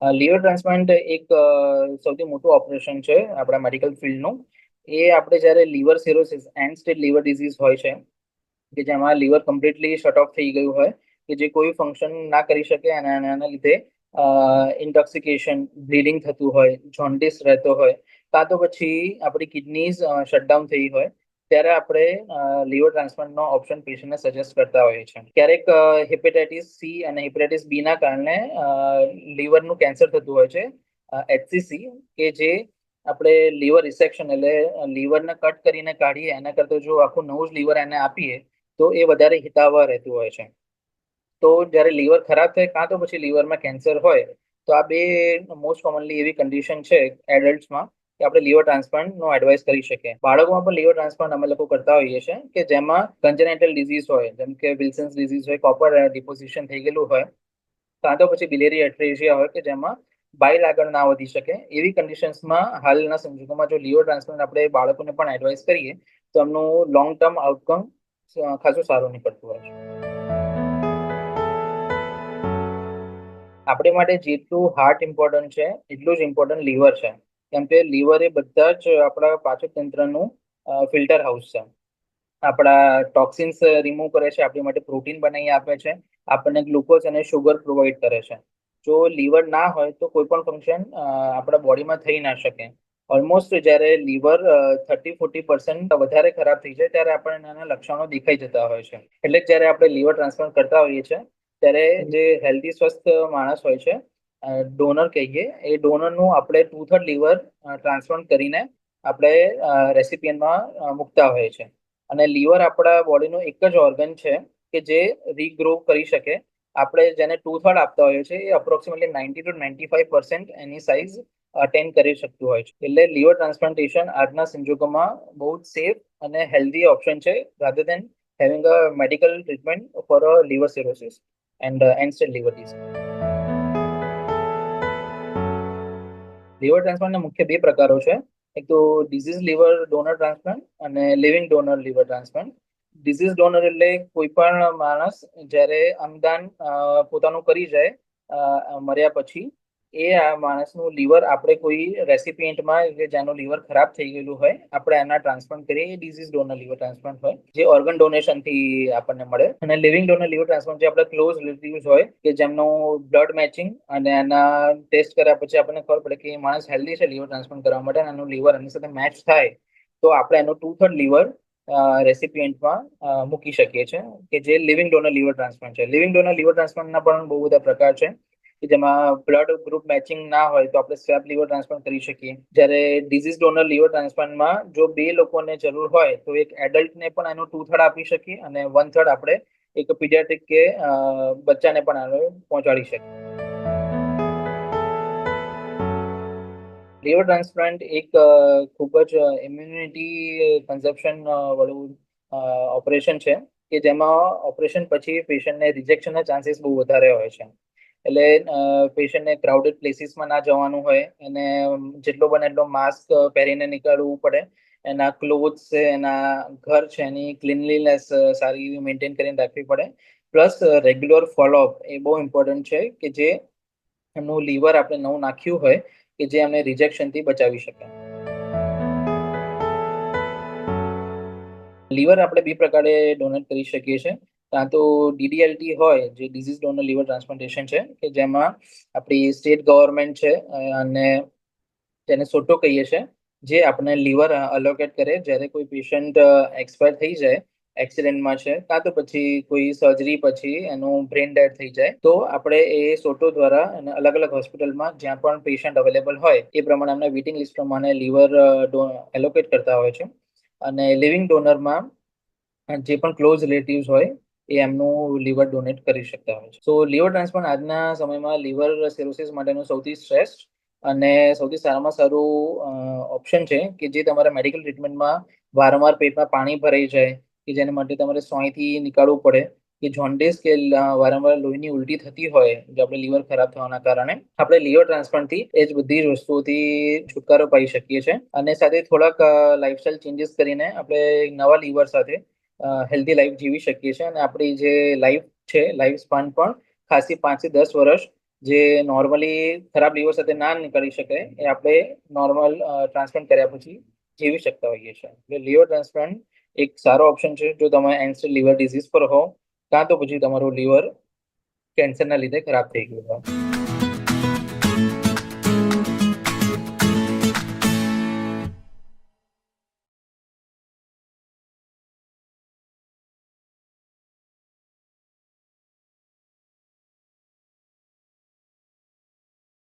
Liver transplant એક સૌથી મોટું ઓપરેશન છે આપણા મેડિકલ ફિલ્ડનું. એ આપણે જ્યારે liver cirrhosis end stage liver disease હોય છે કે જેમાં લીવર કમ્પ્લીટલી શટ ઓફ થઈ ગયું હોય કે જે કોઈ ફંક્શન ના કરી શકે અને એના લીધે ઇન્ટોક્સિકેશન બ્લીડિંગ થતું હોય, જોન્ડિસ રહેતો હોય, કાં તો પછી આપણી કિડનીઝ શટડાઉન થઈ હોય, ત્યારે આપણે લીવર ટ્રાન્સપ્લાન્ટનો ઓપ્શન પેશન્ટને સજેસ્ટ કરતા હોઈએ છીએ. ક્યારેક હેપેટાઇટિસ સી અને હેપેટાઇટિસ બી ના કારણે લીવરનું કેન્સર થતું હોય છે, HCC, કે જે આપણે લીવર રિસેક્શન એટલે લીવરને કટ કરીને કાઢીએ એના કરતાં જો આખું નવું જ લીવર એને આપીએ તો એ વધારે હિતાવહ રહેતું હોય છે. તો જ્યારે લીવર ખરાબ થાય કાં તો પછી લીવરમાં કેન્સર હોય તો આ બે મોસ્ટ કોમનલી એવી કન્ડિશન છે એડલ્ટ્સમાં કે આપણે લીવર ટ્રાન્સપ્લાન્ટનો એડવાઇસ કરી શકીએ. બાળકોમાં પણ લીવર ટ્રાન્સપ્લાન્ટ અમે લોકો કરતા હોઈએ છીએ કે જેમાં કન્જેનાઇટલ ડિઝીઝ હોય, જેમ કે વિલ્સન્સ ડિઝીઝ હોય, કોપર ડિપોઝિશન થઈ ગયેલું હોય, કાં તો પછી બિલેરી એટ્રેઝિયા હોય કે જેમાં બાઇલ આગળ ના વધી શકે. એવી કન્ડિશન્સમાં હાલના સંજોગોમાં જો લીવર ટ્રાન્સપ્લાન્ટ આપણે બાળકોને પણ એડવાઇસ કરીએ તો એમનું લોંગ ટર્મ આઉટકમ ખાસું સારું નીકળતું હોય છે. આપણી માટે જેટલું હાર્ટ ઇમ્પોર્ટન્ટ છે એટલું જ ઇમ્પોર્ટન્ટ લીવર છે. કેમ કે લીવર એ બધા જ આપણા પાચક તંત્રનું ફિલ્ટર હાઉસ છે. આપણા ટોક્સિન્સ રિમૂવ કરે છે, આપણી માટે પ્રોટીન બનાવી આપે છે, આપણને ગ્લુકોઝ અને શુગર પ્રોવાઈડ કરે છે. જો લીવર ના હોય તો કોઈ પણ ફંક્શન આપણા બોડીમાં થઈ ના શકે. ઓલમોસ્ટ જ્યારે લીવર 30-40% વધારે ખરાબ થઈ જાય ત્યારે આપણને એના લક્ષણો દેખાઈ જતા હોય છે. એટલે જ જ્યારે આપણે લીવર ટ્રાન્સપ્લાન્ટ કરતા હોઈએ છીએ ત્યારે જે હેલ્ધી સ્વસ્થ માણસ હોય છે, ડોનર કહીએ, એ ડોનરનું આપણે 2/3 લીવર ટ્રાન્સપ્લાન્ટ કરીને આપણે રેસિપિયનમાં મૂકતા હોઈએ છીએ. અને લીવર આપણા બોડીનું એક જ ઓર્ગન છે કે જે રીગ્રો કરી શકે. આપણે જેને 2/3 આપતા હોઈએ છીએ એ અપ્રોક્સિમેટલી 90-95% એની સાઇઝ અટેન કરી શકતું હોય છે. એટલે લીવર ટ્રાન્સપ્લાન્ટેશન આજના સંજોગોમાં બહુ જ સેફ અને હેલ્ધી ઓપ્શન છે rather than having a medical treatment for a liver cirrhosis and end-stage liver disease. Liver ટ્રાન્સપ્લાન્ટના મુખ્ય બે પ્રકારો છે. એક તો ડિઝીઝ લીવર ડોનર ટ્રાન્સપ્લાન્ટ અને living donor liver transplant. Deceased donor એટલે કોઈ પણ માણસ જ્યારે અંગદાન પોતાનું કરી જાય મર્યા પછી એ આ માણસનું લીવર આપણે કોઈ રેસિપિયન્ટમાં કે જેનું લીવર ખરાબ થઈ ગયેલું હોય આપણે એના ટ્રાન્સપ્લાન્ટ કરીએ, એ ડિઝીઝ ડોનર લીવર ટ્રાન્સપ્લાન્ટ હોય જે ઓર્ગન ડોનેશનથી આપણને મળે. અને લિવિંગ ડોનર લીવર ટ્રાન્સપ્લાન્ટ જે આપણે ક્લોઝ રિલેટિવ્સ હોય કે જેમનું બ્લડ મેચિંગ અને એના ટેસ્ટ કર્યા પછી આપણને ખબર પડે કે એ માણસ હેલ્ધી છે લીવર ટ્રાન્સપ્લાન્ટ કરવા માટે, એનું લીવર એની સાથે મેચ થાય તો આપણે એનું 2/3 લીવર રેસિપિયન્ટમાં મૂકી શકીએ છીએ કે જે લિવિંગ ડોનર લીવર ટ્રાન્સપ્લાન્ટ છે. લિવિંગ ડોનર લીવર ટ્રાન્સપ્લાન્ટના પણ બહુ બધા પ્રકાર છે કે જેમાં બ્લડ ગ્રુપ મેચિંગ ના હોય તો આપણે સ્વેપ લીવર ટ્રાન્સપ્લાન્ટ કરી શકીએ. જ્યારે ડિઝીઝ ડોનર લીવર ટ્રાન્સપ્લાન્ટમાં જો બે લોકોને જરૂર હોય તો એક એડલ્ટને પણ એનું 2/3 આપી શકીએ અને 1/3 આપણે એક પીડિયાટ્રિક કે બચ્ચાને પણ આને પહોંચાડી શકીએ. લીવર ટ્રાન્સપ્લાન્ટ એક ખૂબ જ ઇમ્યુનિટી કન્ઝપ્શન વાળું ઓપરેશન છે કે જેમાં ઓપરેશન પછી પેશન્ટને રિજેક્શનના ચાન્સીસ બહુ વધારે હોય છે. એટલે પેશન્ટને ક્રાઉડેડ પ્લેસીસમાં ના જવાનું હોય અને જેટલો બને એટલો માસ્ક પહેરીને નીકળવું પડે. એના ક્લોથ્સ છે, એના ઘર છે, એની ક્લીનલીનેસ સારી એવી મેન્ટેન કરીને રાખવી પડે. પ્લસ રેગ્યુલર ફોલોઅપ એ બહુ ઇમ્પોર્ટન્ટ છે કે જે એમનું લીવર આપણે નવું નાખ્યું હોય કે જે અમને રિજેક્શનથી બચાવી શકે. લીવર આપણે બે પ્રકારે ડોનેટ કરી શકીએ છીએ. કાં તો DDLT હોય જે ડિઝીઝ ડોનર લીવર ટ્રાન્સપ્લાન્ટેશન છે કે જેમાં આપણી સ્ટેટ ગવર્મેન્ટ છે અને જેને સોટો કહીએ છીએ જે આપણે લીવર અલોકેટ કરે જ્યારે કોઈ પેશન્ટ એક્સપાયર થઈ જાય, એક્સિડન્ટમાં છે, કાં તો પછી કોઈ સર્જરી પછી એનું બ્રેન ડેડ થઈ જાય તો આપણે એ સોટો દ્વારા અને અલગ અલગ હોસ્પિટલમાં જ્યાં પણ પેશન્ટ અવેલેબલ હોય એ પ્રમાણે એમના વેઇટિંગ લિસ્ટ પ્રમાણે લીવર એલોકેટ કરતા હોય છે. અને લિવિંગ ડોનરમાં જે પણ ક્લોઝ રિલેટિવ્સ હોય એ એમનું લીવર ડોનેટ કરી શકતા હોય છે. સો લીવર ટ્રાન્સપ્લાન્ટ આજના સમયમાં લીવર સિરોસિસ માટેનું સૌથી શ્રેષ્ઠ અને સૌથી સારામાં સારું ઓપ્શન છે કે જે તમારા મેડિકલ ટ્રીટમેન્ટમાં વારંવાર પેટમાં પાણી ભરાઈ જાય કે જેના માટે તમારે સોયથી નીકાળવું પડે કે જોન્ડિસ કે વારંવાર લોહીની ઉલટી થતી હોય જો આપણે લીવર ખરાબ થવાના કારણે આપણે લીવર ટ્રાન્સપ્લાન્ટથી એ જ બધી જ વસ્તુઓથી છુટકારો પાઈ શકીએ છીએ. અને સાથે થોડાક લાઇફસ્ટાઇલ ચેન્જીસ કરીને આપણે નવા લીવર સાથે હેલ્ધી લાઈફ જીવી શકીએ છીએ અને આપણી જે લાઈફ છે લાઈફ સ્પાન પણ ખાસી 5 થી 10 વર્ષ જે નોર્મલી ખરાબ લીવર સાથે ના નીકળી શકે એ આપણે નોર્મલ ટ્રાન્સપ્લાન્ટ કર્યા પછી જીવી શકતા હોઈએ છીએ. એટલે લીવર ટ્રાન્સપ્લાન્ટ એક સારો ઓપ્શન છે જો તમે એન્ડ સ્ટેજ લીવર ડિઝીઝ પર હો, કાં તો પછી તમારું લીવર કેન્સરના લીધે ખરાબ થઈ ગયું હોય.